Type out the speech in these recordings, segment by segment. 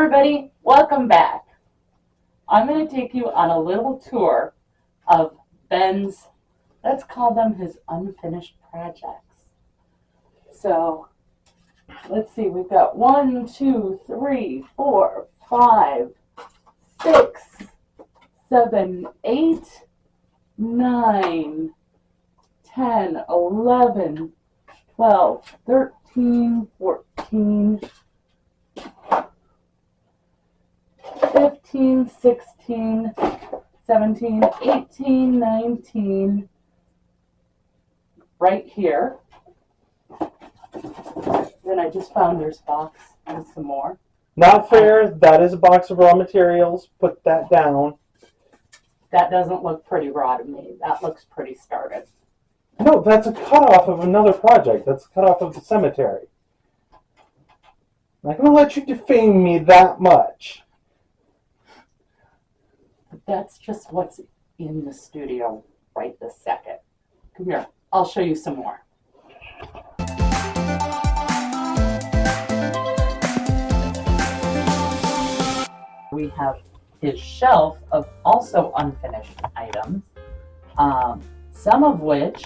everybody, welcome back. I'm going to take you on a little tour of Ben's, let's call them his unfinished projects. So, let's see, we've got 1, 2, 3, 4, 5, 6, 7, 8, 9, 10, 11, 12, 13, 14, 15, 16, 17, 18, 19, right here. Then I just found there's a box and some more. Not fair. That is a box of raw materials. Put that down. That doesn't look pretty raw to me. That looks pretty started. No, that's a cutoff of another project. That's a cutoff of the cemetery. I'm not going to let you defame me that much. But that's just what's in the studio right this second. Come here. I'll show you some more. We have his shelf of also unfinished items, some of which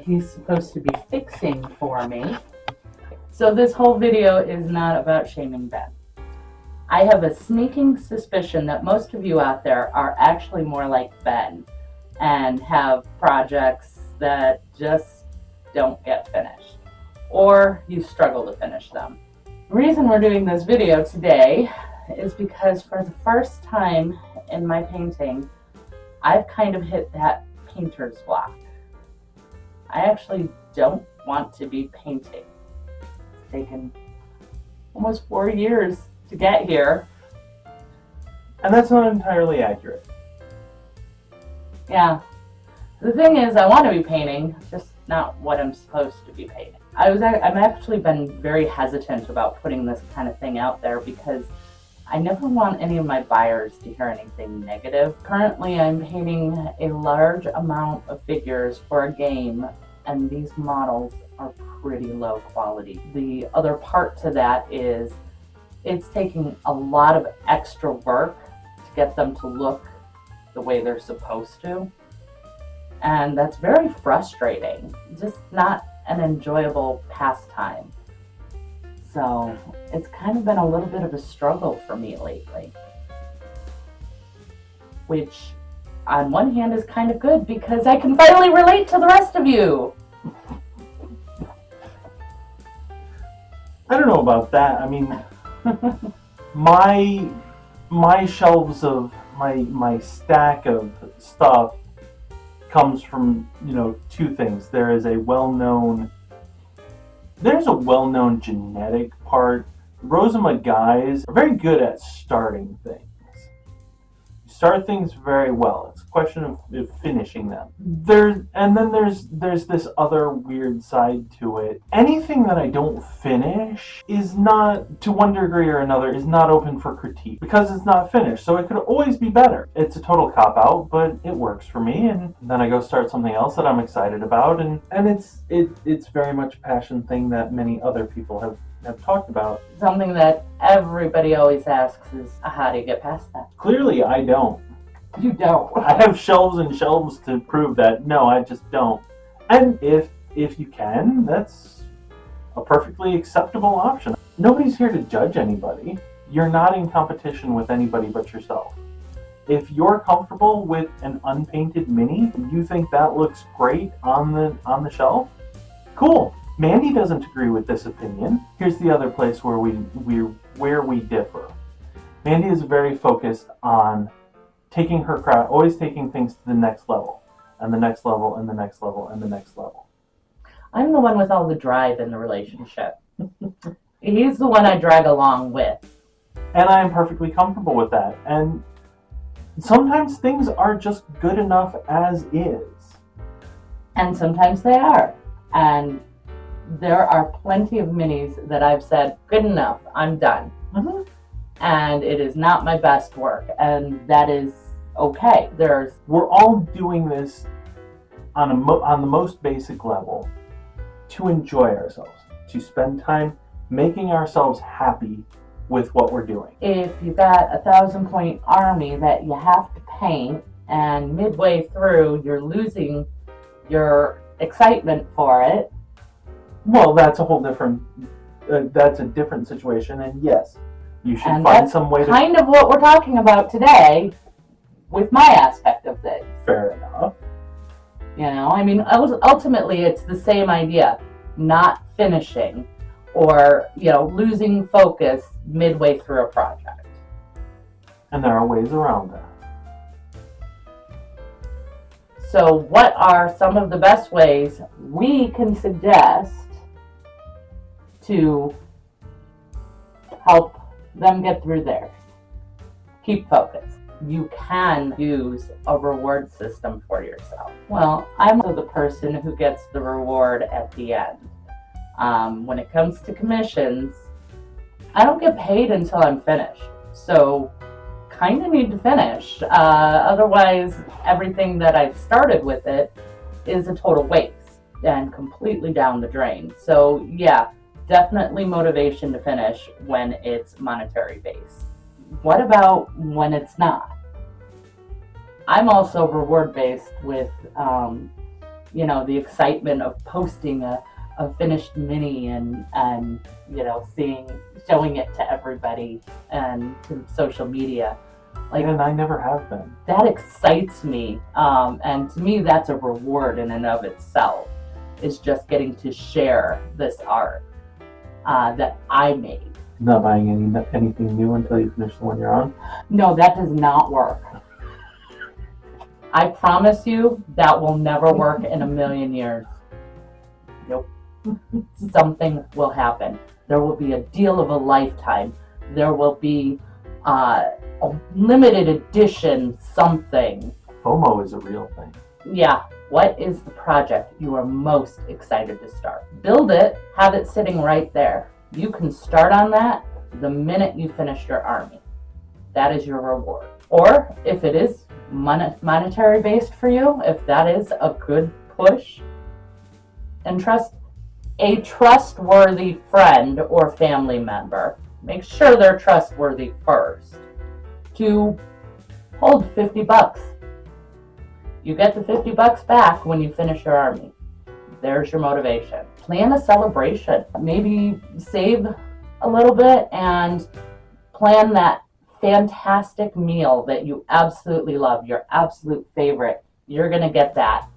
he's supposed to be fixing for me. So this whole video is not about shaming Ben. I have a sneaking suspicion that most of you out there are actually more like Ben and have projects that just don't get finished, or you struggle to finish them. The reason we're doing this video today is because for the first time in my painting, I've kind of hit that painter's block. I actually don't want to be painting. It's taken almost 4 years to get here. And that's not entirely accurate. Yeah. The thing is, I want to be painting, just not what I'm supposed to be painting. I've actually been very hesitant about putting this kind of thing out there because I never want any of my buyers to hear anything negative. Currently, I'm painting a large amount of figures for a game, and these models are pretty low quality. The other part to that is it's taking a lot of extra work to get them to look the way they're supposed to. And that's very frustrating. Just not an enjoyable pastime. So it's kind of been a little bit of a struggle for me lately. Which on one hand is kind of good because I can finally relate to the rest of you. I don't know about that. I mean, my shelves of my stack of stuff comes from, two things. There's a well-known genetic part. Rosema guys are very good at starting things. You start things very well. It's a question of finishing them. There's this other weird side to it. Anything that I don't finish is not, to one degree or another, is not open for critique because it's not finished. So it could always be better. It's a total cop-out, but it works for me. And then I go start something else that I'm excited about, and it's very much a passion thing that many other people have talked about. Something that everybody always asks is, how do you get past that? Clearly, I don't. You don't. I have shelves and shelves to prove that. No, I just don't. And if you can, that's a perfectly acceptable option. Nobody's here to judge anybody. You're not in competition with anybody but yourself. If you're comfortable with an unpainted mini, and you think that looks great on the shelf, cool. Mandy doesn't agree with this opinion. Here's the other place where we differ. Mandy is very focused on taking her craft, always taking things to the next level, and the next level, and the next level, and the next level. I'm the one with all the drive in the relationship. He's the one I drag along with. And I am perfectly comfortable with that. And sometimes things are just good enough as is. And sometimes they are. And there are plenty of minis that I've said, good enough, I'm done. Mm-hmm. And it is not my best work, and that is okay. We're all doing this on the most basic level to enjoy ourselves, to spend time making ourselves happy with what we're doing. If you've got a 1,000-point army that you have to paint, and midway through you're losing your excitement for it, Well, that's a whole different. That's a different situation, and yes, you should and find that's some way to. kind of what we're talking about today with my aspect of things. Fair enough. You know, I mean, ultimately it's the same idea, not finishing or, you know, losing focus midway through a project. And there are ways around that. So what are some of the best ways we can suggest to help them get through theirs? Keep focus. You can use a reward system for yourself. Well, I'm also the person who gets the reward at the end. When it comes to commissions, I don't get paid until I'm finished. So kind of need to finish. Otherwise, everything that I've started with it is a total waste and completely down the drain. So yeah, definitely motivation to finish when it's monetary based. What about when it's not? I'm also reward based with, you know, the excitement of posting a finished mini and you know, showing it to everybody and to social media. Like, And I never have been. that excites me, and to me that's a reward in and of itself, is just getting to share this art that I made. Not buying anything new until you finish the one you're on. No, that does not work. I promise you that will never work in a million years. Nope. Something will happen. There will be a deal of a lifetime. There will be a limited edition something. FOMO is a real thing. Yeah. What is the project you are most excited to start? Build it, have it sitting right there. You can start on that the minute you finish your army. That is your reward. Or if it is monetary based for you, if that is a good push, and trust a trustworthy friend or family member. Make sure they're trustworthy first. To hold $50. You get the $50 back when you finish your army. There's your motivation. Plan a celebration. Maybe save a little bit and plan that fantastic meal that you absolutely love, your absolute favorite. You're going to get that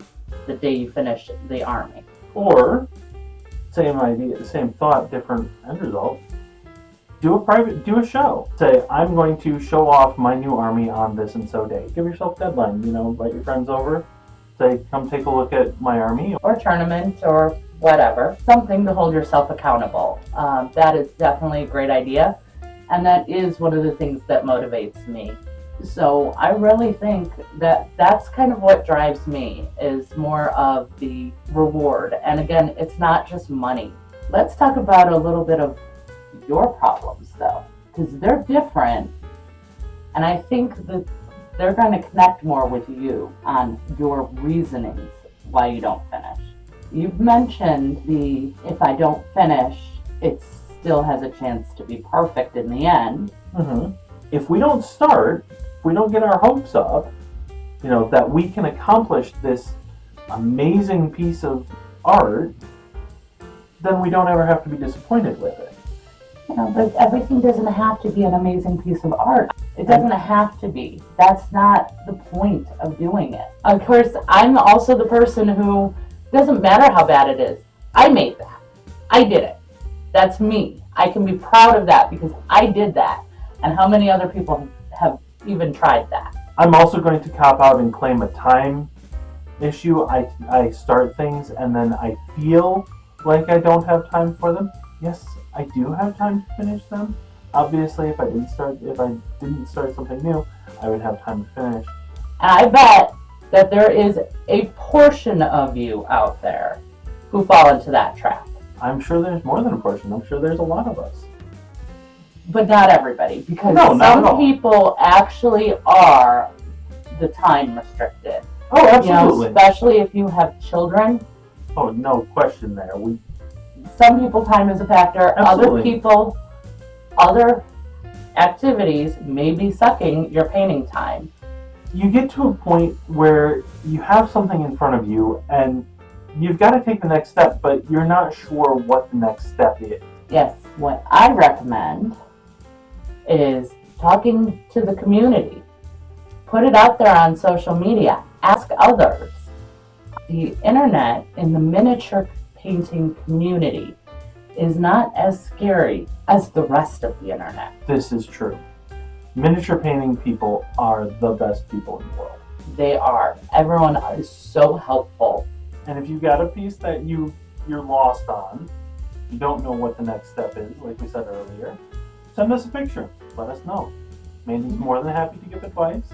the day you finish the army. Or, same idea, same thought, different end result. Do a show. Say, I'm going to show off my new army on this and so day. Give yourself a deadline, invite your friends over. Say, come take a look at my army. Or tournament or whatever. Something to hold yourself accountable. That is definitely a great idea. And that is one of the things that motivates me. So I really think that that's kind of what drives me, is more of the reward. And again, it's not just money. Let's talk about a little bit of your problems though, because they're different. And I think that they're going to connect more with you on your reasonings why you don't finish. You've mentioned if I don't finish, it still has a chance to be perfect in the end. Mm-hmm. If we don't start, if we don't get our hopes up, that we can accomplish this amazing piece of art, then we don't ever have to be disappointed with it. But everything doesn't have to be an amazing piece of art. It doesn't have to be. That's not the point of doing it. Of course, I'm also the person who, doesn't matter how bad it is, I made that. I did it. That's me. I can be proud of that because I did that. And how many other people have even tried that? I'm also going to cop out and claim a time issue. I start things and then I feel like I don't have time for them. Yes, I do have time to finish them. Obviously, if I didn't start something new, I would have time to finish. And I bet that there is a portion of you out there who fall into that trap. I'm sure there's more than a portion. I'm sure there's a lot of us. But not everybody, because No, not at some all. people actually are the time restricted. Oh, absolutely. Especially if you have children. Oh, no question there. Some people time is a factor. Absolutely. Other activities may be sucking your painting time. You get to a point where you have something in front of you and you've got to take the next step, but you're not sure what the next step is. Yes, what I recommend is talking to the community. Put it out there on social media. Ask others. The internet in the miniature painting community is not as scary as the rest of the internet. This is true. Miniature painting people are the best people in the world. They are. Everyone is so helpful. And if you've got a piece that you're lost on, you don't know what the next step is, like we said earlier, send us a picture. Let us know. Mandy's more than happy to give advice.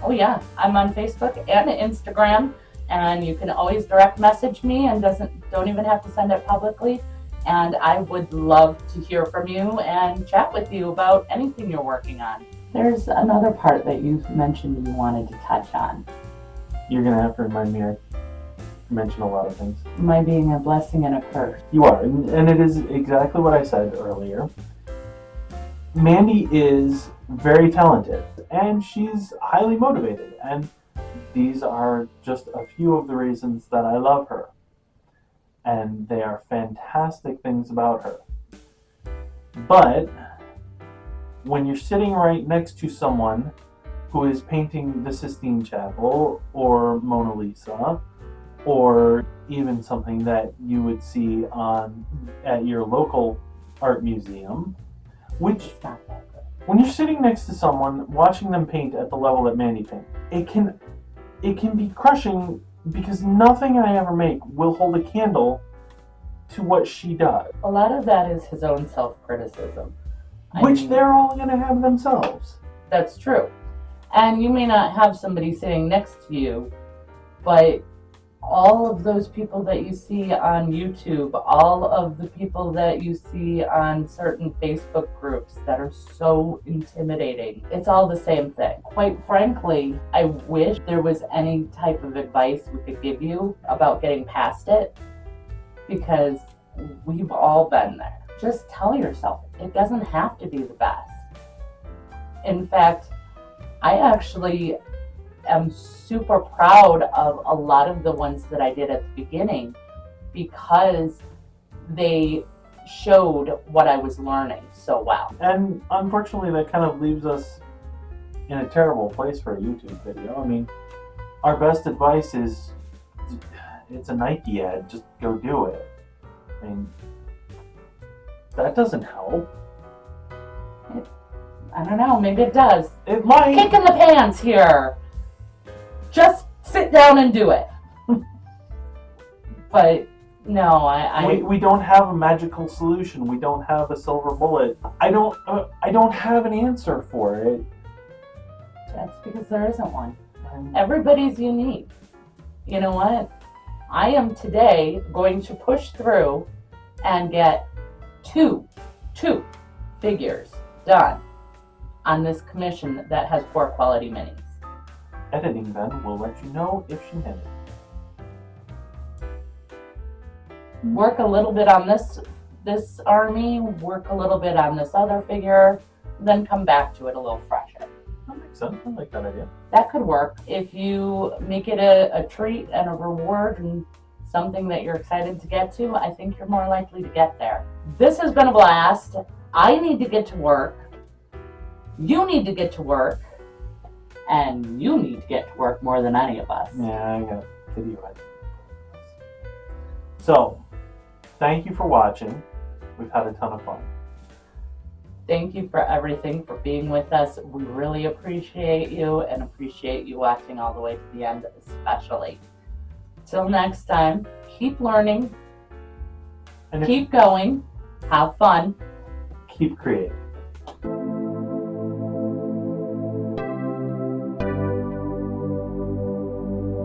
Oh yeah, I'm on Facebook and Instagram, and you can always direct message me and don't even have to send it publicly. And I would love to hear from you and chat with you about anything you're working on. There's another part that you mentioned you wanted to touch on. You're going to have to remind me. I mention a lot of things. My being a blessing and a curse. You are, and it is exactly what I said earlier. Mandy is very talented, and she's highly motivated, and these are just a few of the reasons that I love her. And they are fantastic things about her. But when you're sitting right next to someone who is painting the Sistine Chapel or Mona Lisa, or even something that you would see at your local art museum, which when you're sitting next to someone watching them paint at the level that Mandy paints, it can be crushing, because nothing I ever make will hold a candle to what she does. A lot of that is his own self-criticism. Which they're all going to have themselves. That's true. And you may not have somebody sitting next to you, but all of those people that you see on YouTube, all of the people that you see on certain Facebook groups that are so intimidating, it's all the same thing. Quite frankly, I wish there was any type of advice we could give you about getting past it, because we've all been there. Just tell yourself, it doesn't have to be the best. In fact, I actually am super proud of a lot of the ones that I did at the beginning, because they showed what I was learning so well. And unfortunately, that kind of leaves us in a terrible place for a YouTube video. I mean, our best advice is, it's a Nike ad, just go do it. I mean, that doesn't help. I don't know, maybe it does. It might. Kick in the pants here. Just sit down and do it. But no, we don't have a magical solution. We don't have a silver bullet. I don't have an answer for it. That's because there isn't one. Everybody's unique. You know what? I am today going to push through and get two figures done on this commission that has poor quality minis. Editing then will let you know if she hit it. Work a little bit on this army, work a little bit on this other figure, then come back to it a little fresher. That makes sense. I like that idea. That could work. If you make it a treat and a reward and something that you're excited to get to, I think you're more likely to get there. This has been a blast. I need to get to work. You need to get to work. And you need to get to work more than any of us. Yeah, I got video editing. So, thank you for watching. We've had a ton of fun. Thank you for everything, for being with us. We really appreciate you and appreciate you watching all the way to the end especially. Till next time, keep learning, And keep going, have fun, keep creating.